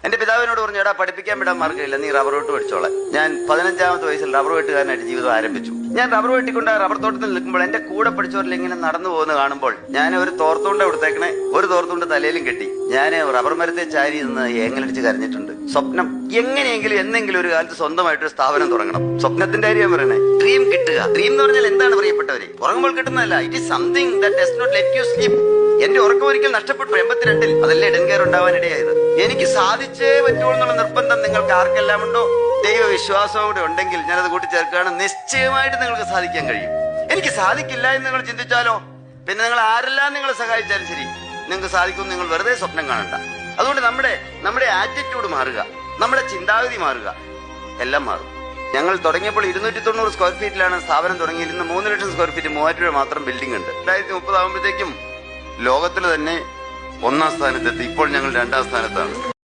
എന്റെ പിതാവിനോട് പറഞ്ഞു, എടാ പഠിപ്പിക്കാൻ വിടാൻ മാർഗ്ഗമില്ല, നീ റബ്ബർ വെട്ട് പഠിച്ചോളാം. ഞാൻ 15ാമത്തെ വയസ്സിൽ റബ്ബർ വെട്ടുകാരനായിട്ട് ജീവിതം ആരംഭിച്ചു. ഞാൻ റബ്ബർ വെട്ടിക്കൊണ്ട് റബ്ബർ തോട്ടത്തിൽ നിൽക്കുമ്പോൾ എന്റെ കൂടെ പഠിച്ചവരിൽ ഇങ്ങനെ നടന്നു പോകുന്ന കാണുമ്പോൾ ഞാൻ ഒരു തോർത്തുകൊണ്ട് കൊടുത്തേക്കണേ, ഒരു തോർത്തുകൊണ്ട് തലയിലും കെട്ടി ഞാൻ റബ്ബർ മരത്തെ ചാരി നിന്ന് ഏങ്ങലടിച്ച് കരഞ്ഞിട്ടുണ്ട്. സ്വപ്നം എങ്ങനെയെങ്കിലും എന്നെങ്കിലും ഒരു കാലത്ത് സ്വന്തമായിട്ടൊരു സ്ഥാപനം തുടങ്ങണം. സ്വപ്നത്തിന്റെ കാര്യം പറയണേ. ഡ്രീം കിട്ടുക. ഡ്രീം എന്ന് പറഞ്ഞാൽ എന്താണ് പ്രിയപ്പെട്ടവരെ? ഉറങ്ങുമ്പോൾ കിട്ടുന്നതല്ല. It is something that does not let you sleep. എന്റെ ഉറക്കം ഒരിക്കൽ നഷ്ടപ്പെട്ടു 82-ൽ. അതല്ലേ ഡെൻകെയർ ഉണ്ടാവാനിടയായത്. എനിക്ക് സാധിച്ചേ പറ്റുള്ളൂ എന്നുള്ള നിർബന്ധം നിങ്ങൾക്ക് ആർക്കെല്ലാം ഉണ്ടോ? ദൈവവിശ്വാസവും കൂടെ ഉണ്ടെങ്കിൽ ഞാനത് കൂട്ടിച്ചേർക്കുകയാണ്. നിശ്ചയമായിട്ട് നിങ്ങൾക്ക് സാധിക്കാൻ കഴിയും. എനിക്ക് സാധിക്കില്ല എന്ന് നിങ്ങൾ ചിന്തിച്ചാലോ, പിന്നെ നിങ്ങൾ ആരെല്ലാം നിങ്ങളെ സഹായിച്ചാലും ശരി, നിങ്ങൾക്ക് സാധിക്കും. നിങ്ങൾ വെറുതെ സ്വപ്നം കാണണ്ട. അതുകൊണ്ട് നമ്മുടെ ആറ്റിറ്റ്യൂഡ് മാറുക, നമ്മുടെ ചിന്താഗതി മാറുക, എല്ലാം മാറും. ഞങ്ങൾ തുടങ്ങിയപ്പോൾ 290 സ്ക്വയർ ഫീറ്റിലാണ് സ്ഥാപനം തുടങ്ങിയത്. ഇന്ന് 3 ലക്ഷം സ്ക്വയർ ഫീറ്റ്, 3000 മാത്രം ബിൽഡിംഗ് ഉണ്ട്. 2030 ആകുമ്പോഴത്തേക്കും ലോകത്തിൽ തന്നെ 1ാം സ്ഥാനത്തെത്തി. ഇപ്പോൾ ഞങ്ങൾ 2ാം സ്ഥാനത്താണ്.